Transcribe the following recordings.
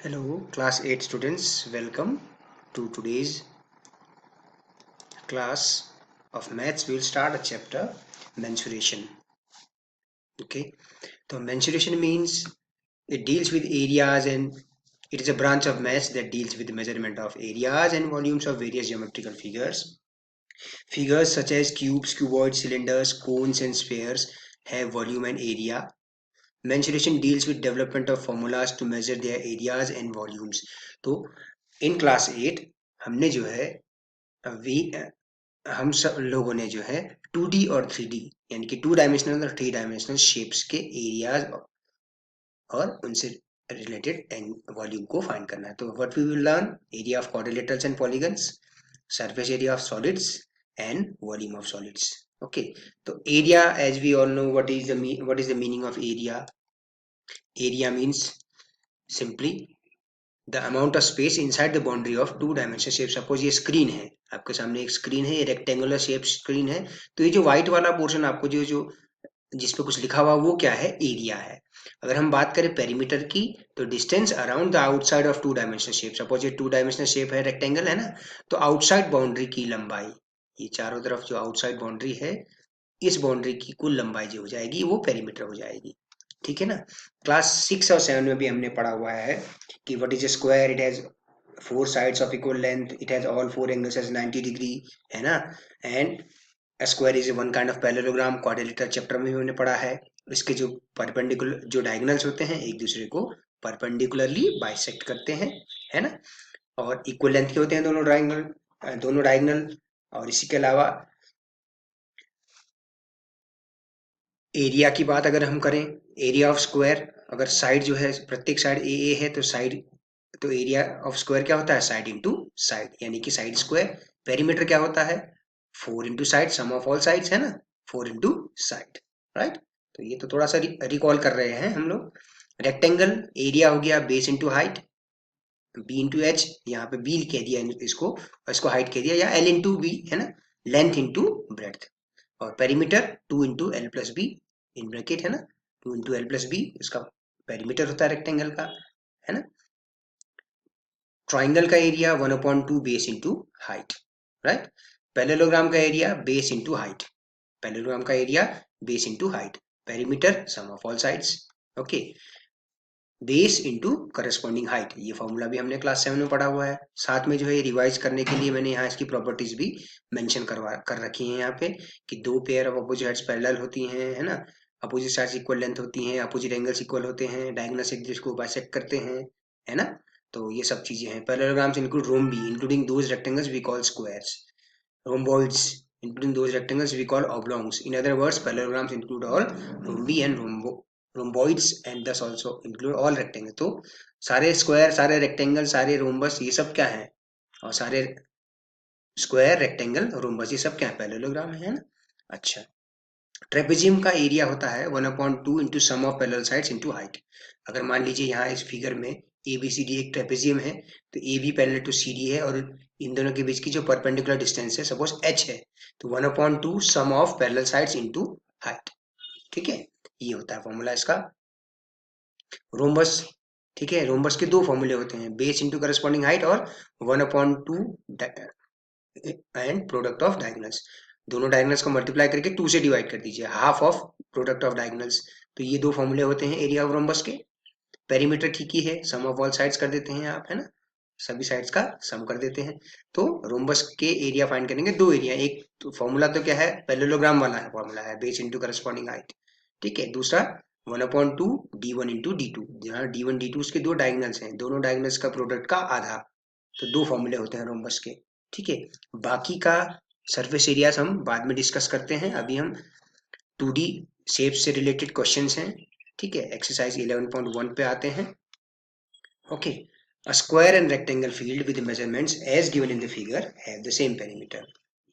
Hello, class 8 students. Welcome to today's class of maths. We will start a chapter mensuration. Okay, so mensuration means it deals with areas and it is a branch of maths that deals with the measurement of areas and volumes of various geometrical figures. Figures such as cubes, cuboids, cylinders, cones, and spheres have volume and area. Mensuration deals with development of formulas to measure their areas and volumes. तो in class 8 हमने जो है we हम सब लोगों ने जो है 2D और 3D यानी कि 2 डायमेंशनल और 3 डायमेंशनल शेप्स के एरियाज और उनसे रिलेटेड वॉल्यूम को फाइंड करना है. तो what we will learn area of quadrilaterals and polygons, surface area of solids and volume of solids. Okay, so area, as we all know, what is the meaning of area? Area means simply the amount of space inside the boundary of 2 dimensional shape. Suppose ये screen है, आपके सामने एक screen है, ये rectangular shape screen है. तो ये जो व्हाइट वाला पोर्शन आपको जो जो जिस पे कुछ लिखा हुआ वो क्या है? एरिया है. अगर हम बात करें पेरीमीटर की तो distance around the outside of 2 dimensional shape. Suppose ये 2 डायमेंशनल शेप है, रेक्टेंगल है ना, तो आउटसाइड बाउंड्री की लंबाई, ये चारों तरफ जो आउटसाइड बाउंड्री है, इस बाउंड्री की कुल लंबाई जो हो जाएगी वो पेरीमीटर हो जाएगी. ठीक है ना. क्लास 6 और 7 में भी हमने पढ़ा हुआ है कि what is a square. It has 4 sides of equal length. It has all 4 angles as 90 degree, है ना. And A square is one kind of parallelogram. Quadrilateral chapter में भी हमने पढ़ा है. इसके जो परपेंडिकुलर जो डायगोनल्स होते हैं एक दूसरे को परपेंडिकुलरली बाइसेक्ट करते हैं, है ना, और इक्वल लेंथ के होते हैं दोनों डायगोनल. और इसी के अलावा एरिया की बात अगर हम करें, एरिया ऑफ स्क्वायर, अगर साइड जो है प्रत्येक साइड ए है तो एरिया ऑफ स्क्वायर क्या होता है? साइड इंटू साइड, यानी कि साइड स्क्वायर. पेरीमीटर क्या होता है? 4 into side, sum of all sides, है ना, 4 इंटू साइड. राइट. तो ये तो थोड़ा सा रिकॉल कर रहे हैं हम लोग. रेक्टेंगल एरिया हो गया base into height, B into H, यहाँ पे बी कह दिया इसको हाइट कह दिया, या एल इंटू बी, है ना, लेंथ इंटू ब्रेड्थ. और perimeter 2 into L plus B in bracket, है ना, 2 इंटू एल प्लस बी इसका पेरीमीटर होता है रेक्टेंगल का, है ना. ट्राइंगल का area 1/2 base into height. Right. Parallelogram का area base into height. Parallelogram का area base into height. Perimeter sum of all sides. Okay. Base into corresponding height, ये फॉर्मूला भी हमने क्लास 7 में पढ़ा हुआ है. साथ में जो है रिवाइज करने के लिए मैंने यहाँ इसकी प्रॉपर्टीज भी मेंशन कर रखी हैं यहाँ पे, कि दो pair of opposite sides parallel होती हैं, है ना, अपोजिट साइड्स इक्वल लेंथ होती हैं, अपोजिट एंगल्स इक्वल होते हैं, डायगोनल्स एक दूसरे को बाइसेक्ट करते हैं, है ना. तो ये सब चीजें हैं. Parallelograms include rhombi including those rectangles we call squares. Rhomboids including those rectangles we call oblongs. In other words, parallelograms include all rhombi and rhomboids and thus also include all rectangles. तो सारे square, सारे rectangle, सारे rhombus, ये सब क्या है? और सारे स्क्वायर, रेक्टेंगल, रोम्बस, ये सब क्या है? पैरेललोग्राम है ना. अच्छा. ट्रेपेजियम का एरिया होता है 1/2 into sum of parallel sides into height. अगर मान लीजिए यहाँ इस फिगर में ए बी सी डी एक ट्रेपेजियम है, तो A B parallel to C D है और इन दोनों के बीच की जो परपेंडिकुलर डिस्टेंस है सपोज एच है, तो 1/2 sum of parallel sides into height. ठीक है, ये होता है फॉर्मूला इसका. रोम्बस, ठीक है, रोम्बस के दो फॉर्मूले होते हैं, बेस इंटू करस्पॉन्डिंग हाइट और 1/2 एंड प्रोडक्ट ऑफ डायगोनल्स. दोनों डायगोनल्स को मल्टीप्लाई करके 2 से डिवाइड कर दीजिए, half of product of diagonals. तो ये दो फॉर्मूले होते हैं एरिया ऑफ रोम्बस के. पेरीमीटर ठीक ही है, सम ऑफ ऑल साइड्स कर देते हैं आप, है ना, सभी साइड्स का सम कर देते हैं. तो रोम्बस के एरिया फाइंड करेंगे. दो एरिया, एक तो फॉर्मूला तो क्या है? पैरेललोग्राम वाला है फॉर्मूला है, बेस इंटू करस्पॉन्डिंग हाइट. ठीक है. दूसरा 1/2 d1 इंटू d2, जहाँ d1 d2 उसके दो डायगोनल्स हैं, दोनों डायगोनल्स का प्रोडक्ट का आधा. तो दो फॉर्मूले होते हैं रोम्बस के. ठीक है. बाकी का सरफेस एरियाज हम बाद में डिस्कस करते हैं. अभी हम 2D शेप से रिलेटेड क्वेश्चंस हैं. ठीक है. एक्सरसाइज 11.1 पे आते हैं. Okay. A square and rectangle field with measurements as given in the figure have the same perimeter.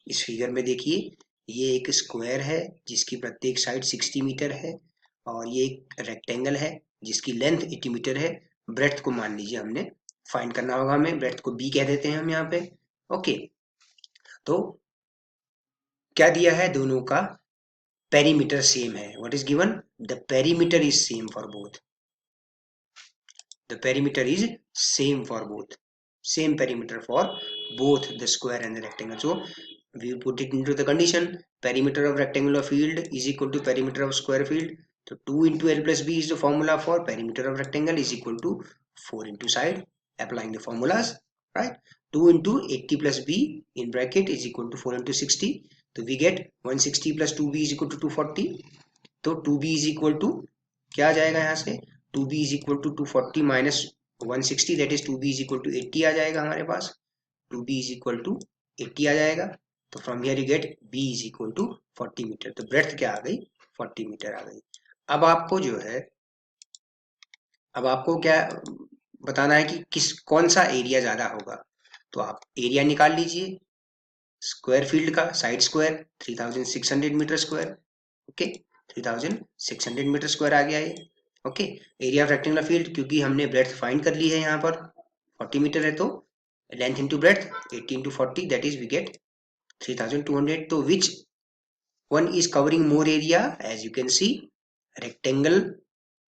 इस फिगर में देखिए, ये एक स्क्वायर है जिसकी प्रत्येक साइड 60 मीटर है, और ये एक रेक्टेंगल है जिसकी लेंथ 80 मीटर है. ब्रेड्थ को मान लीजिए हमने फाइंड करना होगा, हमें ब्रेड्थ को बी कह देते हैं हम यहाँ पे. ओके. तो क्या दिया है? दोनों का पेरीमीटर सेम है. What is given? The perimeter is same for both. the perimeter is same for both, same perimeter for both the square and the rectangle. So we put it into the condition, perimeter of rectangular field is equal to perimeter of square field. So 2 into L plus B is the formula for perimeter of rectangle is equal to 4 into side, applying the formulas, right? 2 into 80 plus B in bracket is equal to 4 into 60. So we get 160 plus 2B is equal to 240. तो 2B is equal to क्या आ जाएगा यहाँ से, 2B is equal to 240 minus 160, that is 2B is equal to 80 आ जाएगा हमारे पास, 2B is equal to 80 आ जाएगा. तो from here you get B is equal to 40 meter. तो ब्रेड्थ क्या आ गई, 40 मीटर आ गई. अब आपको जो है, अब आपको क्या बताना है कि कौन सा एरिया ज्यादा होगा. तो आप एरिया निकाल लीजिए स्क्वायर फील्ड का, side square 3600 metre square. Okay, 3600 metre square आ गया ये. Okay, area of rectangular field, क्योंकि हमने ब्रेड्थ फाइंड कर ली है यहाँ पर 40 मीटर है, तो length into breadth 80 into 40, that is we get 3200. तो which one is covering more area, as you can see rectangle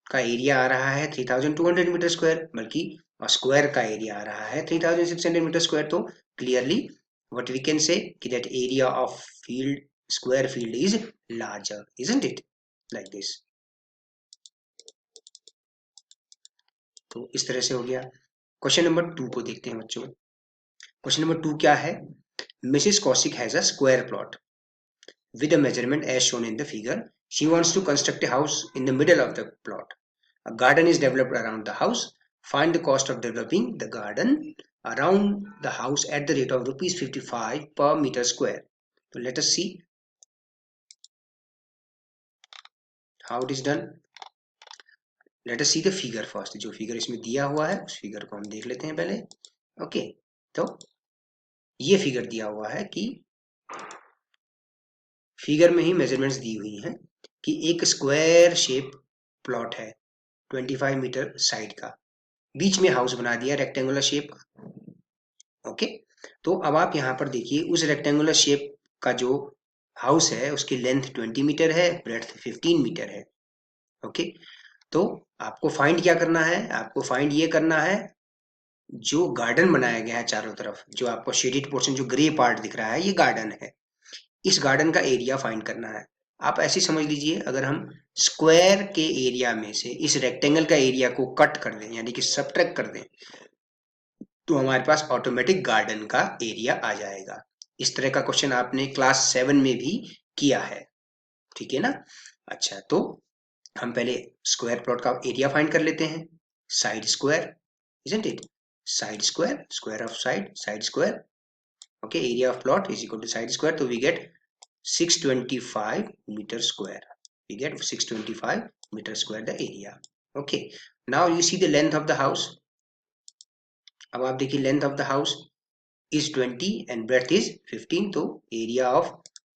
का एरिया आ रहा है 3200 मीटर स्क्वायर, बल्कि स्क्वायर का एरिया आ रहा है 3600 मीटर स्क्वायर. तो clearly what we can say that area of field, square field is larger, isn't it, like this. तो इस तरह से हो गया. क्वेश्चन नंबर 2 को देखते हैं बच्चों. क्वेश्चन नंबर 2 क्या है, Mrs. Kaushik has a square plot with a measurement as shown in the figure. She wants to construct a house in the middle of the plot. A garden is developed around the house. Find the cost of developing the garden around the house at the rate of rupees 55 per meter square. So let us see how it is done. Let us see the figure first. जो figure इसमें दिया हुआ है उस figure को हम देख लेते हैं पहले. ओके, तो ये फिगर दिया हुआ है कि फिगर में ही मेजरमेंट्स दी हुई हैं कि एक स्क्वायर शेप प्लॉट है 25 मीटर साइड का, बीच में हाउस बना दिया रेक्टेंगुलर शेप का. ओके, तो अब आप यहाँ पर देखिए उस रेक्टेंगुलर शेप का जो हाउस है उसकी लेंथ 20 मीटर है, ब्रेड्थ 15 मीटर है. ओके, तो आपको फाइंड क्या करना है, आपको फाइंड ये करना है जो गार्डन बनाया गया है चारों तरफ, जो आपको शेडेड पोर्शन जो ग्रे पार्ट दिख रहा है ये गार्डन है, इस गार्डन का एरिया फाइंड करना है. आप ऐसे समझ लीजिए अगर हम स्क्वायर के एरिया में से इस रेक्टेंगल का एरिया को कट कर दें यानी कि सबट्रैक्ट कर दें, तो हमारे पास ऑटोमेटिक गार्डन का एरिया आ जाएगा. इस तरह का क्वेश्चन आपने क्लास 7 में भी किया है, ठीक है ना. अच्छा, तो हम पहले स्क्वायर प्लॉट का एरिया फाइंड कर लेते हैं. Side square, isn't it, side square, square of side, side square. Okay, area of plot is equal to side square. तो we get 625 metre square, we get 625 meter square the area. Okay, now you see the length of the house. अब आप देखिए length of the house is 20 and breadth is 15, तो area of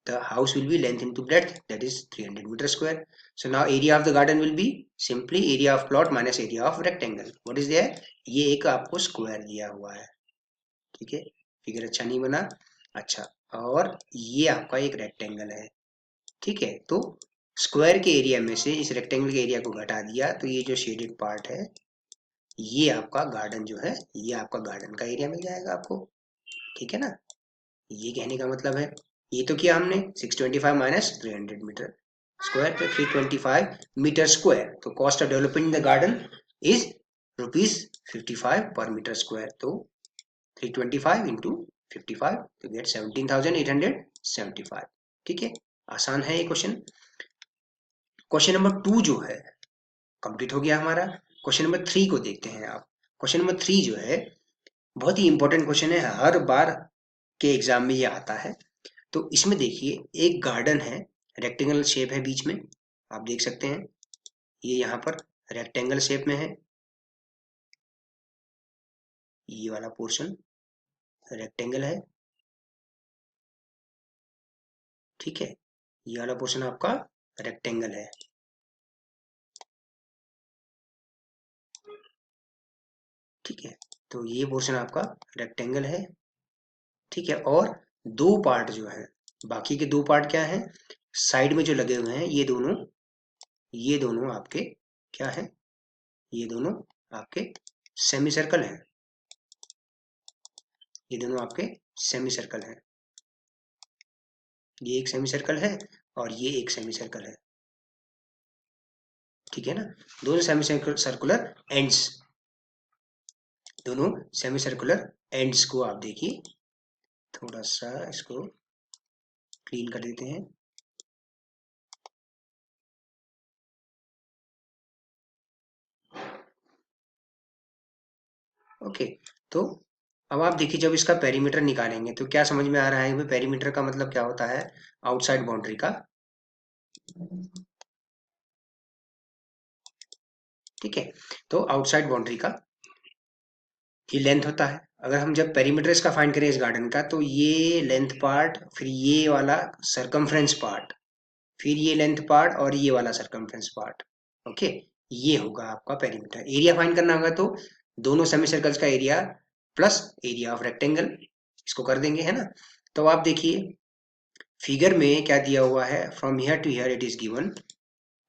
the house will be length into breadth, that is 300 meter square. So now area of the garden will be simply area of plot minus area of rectangle. What is there, ये एक आपको square दिया हुआ है, ठीक है, figure अच्छा नहीं बना. अच्छा, और ये आपका एक रेक्टेंगल है, ठीक है. तो स्क्वायर के एरिया में से इस रेक्टेंगल के एरिया को घटा दिया, तो ये जो शेडेड पार्ट है ये आपका गार्डन जो है, ये आपका गार्डन का एरिया मिल जाएगा आपको, ठीक है ना. ये कहने का मतलब है, ये तो किया हमने 625 माइनस 300 मीटर स्क्वायर, तो 325 मीटर स्क्वायर. तो cost of developing the garden is ₹55 पर मीटर स्क्वायर. तो 325 इंटू 55 तो गेट 17,875. ठीक है, आसान है ये क्वेश्चन. क्वेश्चन नंबर 2 जो है कंप्लीट हो गया हमारा. क्वेश्चन नंबर 3 को देखते हैं आप. क्वेश्चन नंबर 3 जो है बहुत ही इंपॉर्टेंट क्वेश्चन है, हर बार के एग्जाम में ये आता है. तो इसमें देखिए एक गार्डन है, रेक्टेंगल शेप है बीच में, आप देख सकते हैं ये यहाँ पर रेक्टेंगल शेप में है, ये वाला पोर्शन रेक्टेंगल है, ठीक है, ये वाला पोर्शन आपका रेक्टेंगल है. ठीक है, तो ये पोर्शन आपका रेक्टेंगल है, ठीक है. और दो पार्ट जो है, बाकी के दो पार्ट क्या है, साइड में जो लगे हुए हैं ये दोनों आपके क्या है, ये दोनों आपके सेमी सर्कल है, ये दोनों आपके सेमी सर्कल हैं। ये एक सेमी सर्कल है और ये एक सेमी सर्कल है, ठीक है ना। दोनों सेमी सर्कुलर एंड्स, दोनों सेमी सर्कुलर एंड्स को आप देखिए, थोड़ा सा इसको क्लीन कर देते हैं। ओके, तो अब आप देखिए जब इसका पेरीमीटर निकालेंगे तो क्या समझ में आ रहा है, पेरीमीटर का मतलब क्या होता है, आउटसाइड बाउंड्री का, ठीक है। तो आउटसाइड बाउंड्री का ये लेंथ होता है। अगर हम जब पेरीमीटर इसका फाइंड करें इस गार्डन का, तो ये लेंथ पार्ट, फिर ये वाला सरकमफ्रेंस पार्ट, फिर ये लेंथ पार्ट और ये वाला सरकमफ्रेंस पार्ट, ओके, ये होगा आपका पेरीमीटर। एरिया फाइंड करना होगा तो दोनों सेमी सर्कल्स का area plus area of rectangle, इसको कर देंगे, है ना। तो आप देखिए फिगर में क्या दिया हुआ है, from here to here it is given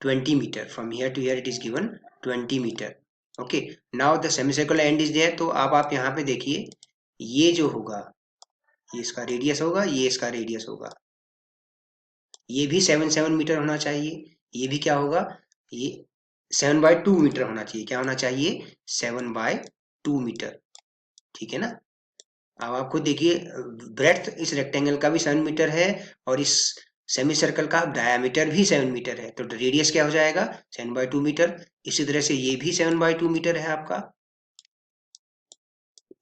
20 metre, from here to here it is given 20 metre, okay. Now the semicircular end is there, तो अब आप यहाँ पे देखिए ये जो होगा ये इसका रेडियस होगा, ये इसका रेडियस होगा, ये भी 7 मीटर होना चाहिए, ये भी क्या होगा, ये 7/2 मीटर होना चाहिए, क्या होना चाहिए, 7/2 मीटर, ठीक है ना। अब आपको देखिए ब्रेड्थ इस रेक्टेंगल का भी 7 मीटर है और इस सेमी सर्कल का डायामीटर भी 7 मीटर है, तो रेडियस क्या हो जाएगा, 7/2 मीटर। इसी तरह से ये भी 7/2 मीटर है आपका,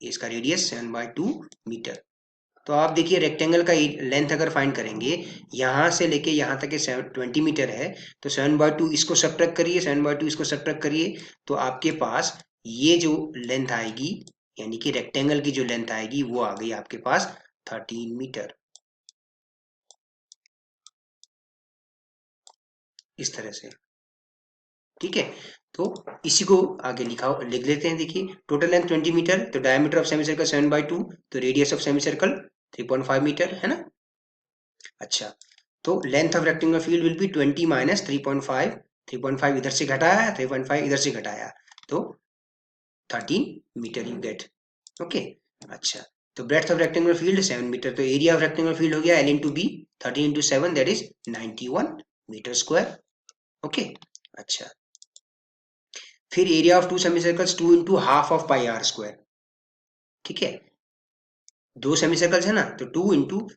इसका रेडियस 7/2 मीटर। तो आप देखिए रेक्टेंगल का लेंथ अगर फाइंड करेंगे, यहाँ से लेके यहाँ तक 20 मीटर है, तो 7/2 इसको सब्ट्रैक्ट करिए, 7/2 इसको सब्ट्रैक्ट करिए, तो आपके पास ये जो लेंथ आएगी, यानी कि रेक्टेंगल की जो लेंथ आएगी वो आ गई आपके पास 13 मीटर, इस तरह से, ठीक है। तो इसी को आगे लिख लेते हैं। देखिए टोटल लेंथ 20 मीटर, तो डायमीटर ऑफ सेमी सर्कल 7/2, तो radius of semi circle 3.5 meter, है ना। अच्छा, तो length of rectangular field will be 20 minus 3.5, 3.5 इधर से घटाया, 3.5 इधर से घटाया, तो 13 मीटर यू गेट, ओके। अच्छा, तो breadth of rectangular field 7 meter, तो एरिया ऑफ रेक्टेंगुलर फील्ड हो गया L into B, 13 into 7 that is 91 meter square, okay. अच्छा, फिर area of two semi circles 2 into half of pi R square, ठीक है। दो सेमी सर्कल्स है ना, तो 2 इंटू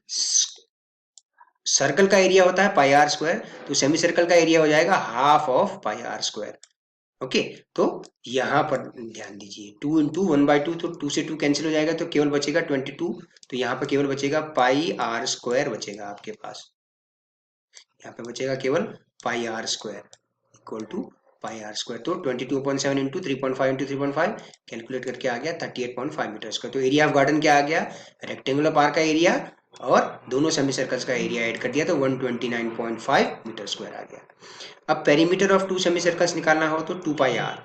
सर्कल का एरिया होता है पाई आर स्क्वायर, तो सेमी सर्कल का एरिया हो जाएगा half of pi R square, okay. तो यहाँ पर ध्यान दीजिए 2 इंटू 1/2, तो 2 से 2 कैंसिल हो जाएगा, तो केवल बचेगा 22, तो यहाँ पर केवल बचेगा पाई आर स्क्वायर बचेगा आपके पास, यहाँ पे बचेगा केवल pi R square equal to pi R square, तो 22.7 इंटू 3.5 इंटू 3.5 कैलकुलेट करके आ गया 38.5 मीटर स्क्वायर। तो एरिया ऑफ गार्डन क्या आ गया, रेक्टेंगुलर पार्क का एरिया और दोनों सेमी सर्कल्स का एरिया ऐड कर दिया, तो 129.5 मीटर स्क्वायर आ गया। अब perimeter of two semi circles निकालना हो तो 2 पाई आर,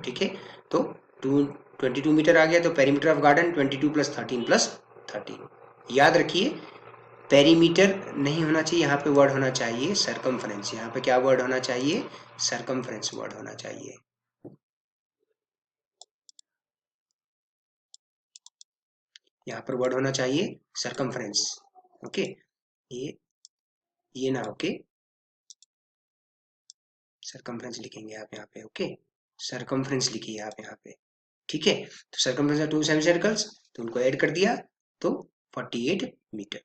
ठीक है। तो 22 मीटर आ गया, तो perimeter of garden 22 plus 13 plus 13। याद रखिए पेरीमीटर नहीं होना चाहिए, यहाँ पे वर्ड होना चाहिए सरकमफ्रेंस, यहाँ पे क्या वर्ड होना चाहिए, सरकमफ्रेंस वर्ड होना चाहिए, यहाँ पर वर्ड होना चाहिए सरकमफ्रेंस, ओके। ये ना ओके, सरकमफ्रेंस लिखेंगे आप यहाँ पे, ओके, सरकमफ्रेंस लिखिए आप यहाँ पे, ठीक है। तो circumference of two semi circles, तो उनको ऐड कर दिया, तो 48 मीटर,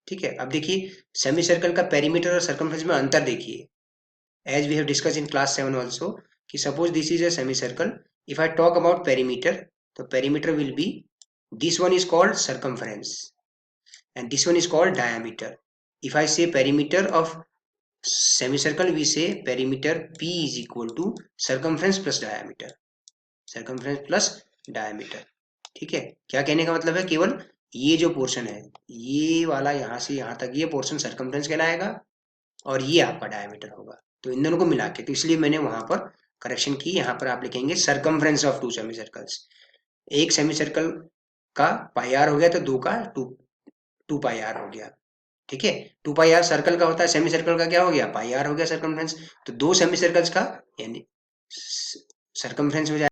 ठीक है। अब देखिए सेमी सर्कल का पेरीमीटर और सरकमफ्रेंस में अंतर देखिए, as we have discussed in class 7 also, कि suppose this is a semicircle, if I talk about perimeter, तो perimeter will be, this one is called circumference and this one is called diameter. If I say perimeter of semicircle, we say perimeter P is equal to circumference plus diameter, circumference plus diameter, ठीक है। क्या कहने का मतलब है, केवल ये जो पोर्शन है, ये वाला यहाँ से यहाँ तक, ये पोर्शन सर्कमफ्रेंस कहलाएगा और ये आपका डायमीटर होगा, तो इन दोनों को मिला के, तो इसलिए मैंने वहां पर करेक्शन की, यहाँ पर आप लिखेंगे circumference of two semi circles. एक सेमी सर्कल का पाई आर हो गया, तो दो का टू पाई आर हो गया, ठीक है। 2 पाई आर सर्कल का होता है, सेमी सर्कल का क्या हो गया, पाई आर हो गया सरकमफ्रेंस, तो दो सेमी सर्कल्स का यानी सरकमफ्रेंस हो जाएगा